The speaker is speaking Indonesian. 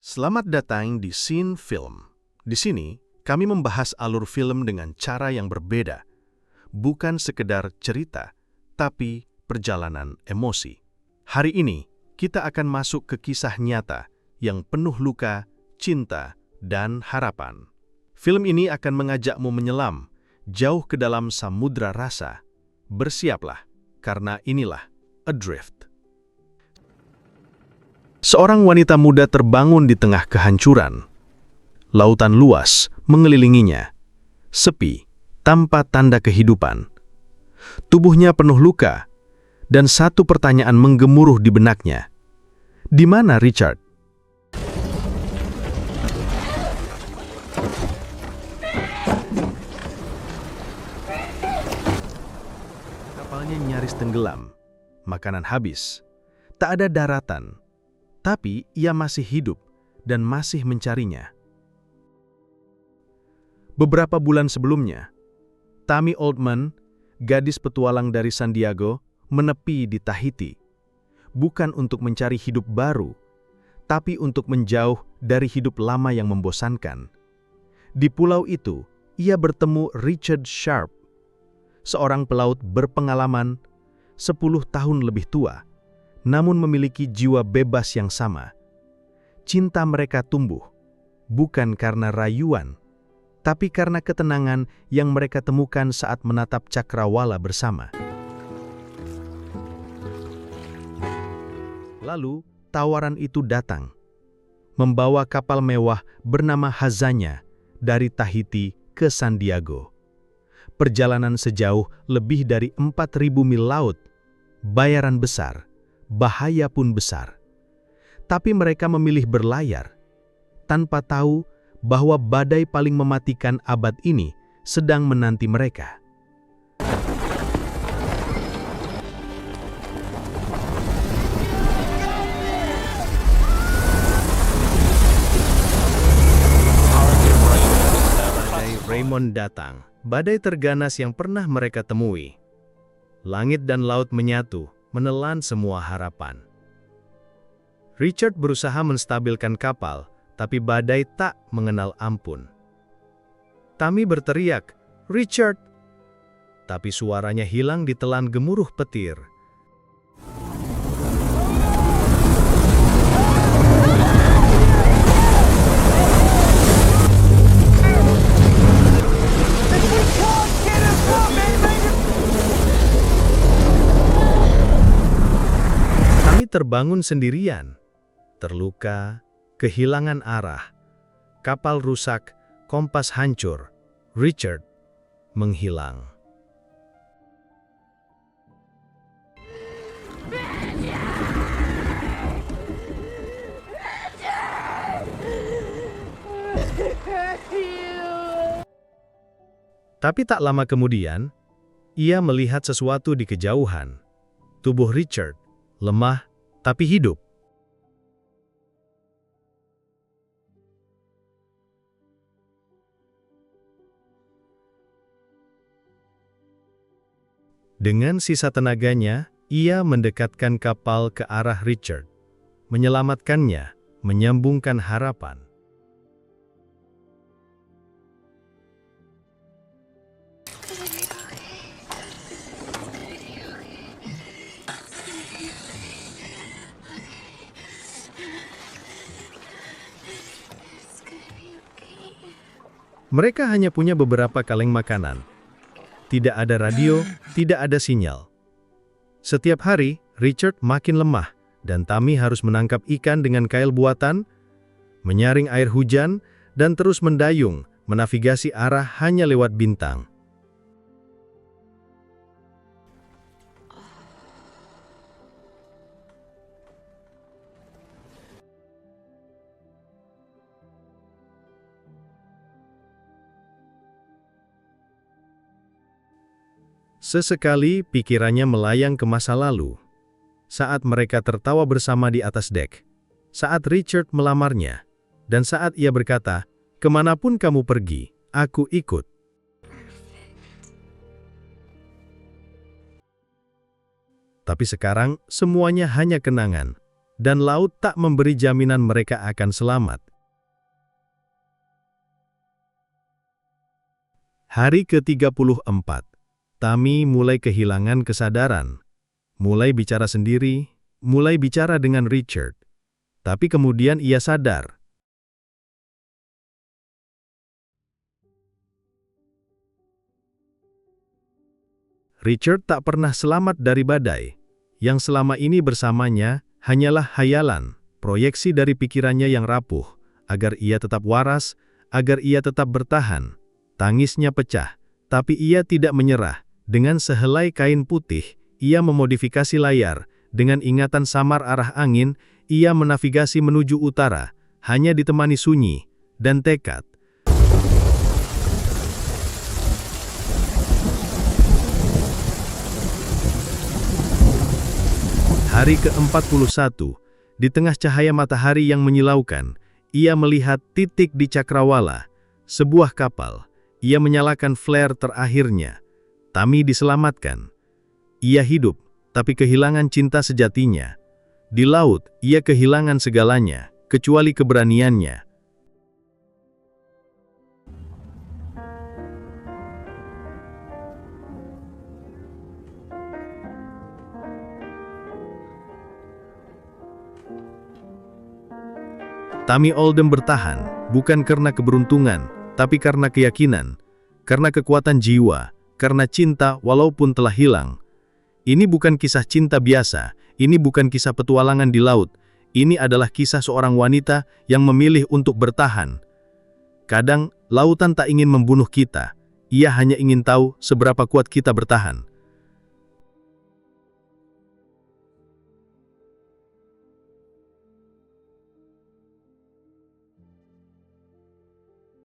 Selamat datang di Scene Film. Di sini, kami membahas alur film dengan cara yang berbeda. Bukan sekedar cerita, tapi perjalanan emosi. Hari ini, kita akan masuk ke kisah nyata yang penuh luka, cinta, dan harapan. Film ini akan mengajakmu menyelam jauh ke dalam samudra rasa. Bersiaplah, karena inilah Adrift. Seorang wanita muda terbangun di tengah kehancuran. Lautan luas mengelilinginya, sepi, tanpa tanda kehidupan. Tubuhnya penuh luka, dan satu pertanyaan menggemuruh di benaknya. Di mana Richard? Kapalnya nyaris tenggelam, makanan habis, tak ada daratan. Tapi ia masih hidup dan masih mencarinya. Beberapa bulan sebelumnya, Tammy Oldman, gadis petualang dari San Diego, menepi di Tahiti. Bukan untuk mencari hidup baru, tapi untuk menjauh dari hidup lama yang membosankan. Di pulau itu, ia bertemu Richard Sharp, seorang pelaut berpengalaman 10 tahun lebih tua, namun memiliki jiwa bebas yang sama. Cinta mereka tumbuh, bukan karena rayuan, tapi karena ketenangan yang mereka temukan saat menatap cakrawala bersama. Lalu, tawaran itu datang, membawa kapal mewah bernama Hazanya dari Tahiti ke San Diego. Perjalanan sejauh lebih dari 4.000 mil laut, bayaran besar, bahaya pun besar. Tapi mereka memilih berlayar, tanpa tahu bahwa badai paling mematikan abad ini sedang menanti mereka. Badai Raymond datang, badai terganas yang pernah mereka temui. Langit dan laut menyatu, menelan semua harapan. Richard berusaha menstabilkan kapal, tapi badai tak mengenal ampun. Tammy berteriak, "Richard!" Tapi suaranya hilang ditelan gemuruh petir. Terbangun sendirian, terluka, kehilangan arah, kapal rusak, kompas hancur, Richard menghilang. Tapi tak lama kemudian, ia melihat sesuatu di kejauhan. Tubuh Richard lemah tapi hidup. Dengan sisa tenaganya, ia mendekatkan kapal ke arah Richard, menyelamatkannya, menyambungkan harapan. Mereka hanya punya beberapa kaleng makanan. Tidak ada radio, tidak ada sinyal. Setiap hari, Richard makin lemah, dan Tammy harus menangkap ikan dengan kail buatan, menyaring air hujan, dan terus mendayung, menavigasi arah hanya lewat bintang. Sesekali pikirannya melayang ke masa lalu. Saat mereka tertawa bersama di atas dek. Saat Richard melamarnya. Dan saat ia berkata, "Kemanapun kamu pergi, aku ikut." Tapi sekarang semuanya hanya kenangan. dan laut tak memberi jaminan mereka akan selamat. Hari ke-34, Tammy mulai kehilangan kesadaran. Mulai bicara sendiri, mulai bicara dengan Richard. Tapi kemudian ia sadar. Richard tak pernah selamat dari badai. Yang selama ini bersamanya hanyalah hayalan, proyeksi dari pikirannya yang rapuh, agar ia tetap waras, agar ia tetap bertahan. Tangisnya pecah, tapi ia tidak menyerah. Dengan sehelai kain putih, ia memodifikasi layar. Dengan ingatan samar arah angin, ia menavigasi menuju utara, hanya ditemani sunyi dan tekad. Hari ke-41, di tengah cahaya matahari yang menyilaukan, ia melihat titik di Cakrawala, sebuah kapal. Ia menyalakan flare terakhirnya. Tammy diselamatkan. Ia hidup, tapi kehilangan cinta sejatinya. Di laut, ia kehilangan segalanya, kecuali keberaniannya. Tammy Oldham bertahan, bukan karena keberuntungan, tapi karena keyakinan, karena kekuatan jiwa, karena cinta walaupun telah hilang. Ini bukan kisah cinta biasa, ini bukan kisah petualangan di laut, ini adalah kisah seorang wanita yang memilih untuk bertahan. Kadang, lautan tak ingin membunuh kita, ia hanya ingin tahu seberapa kuat kita bertahan.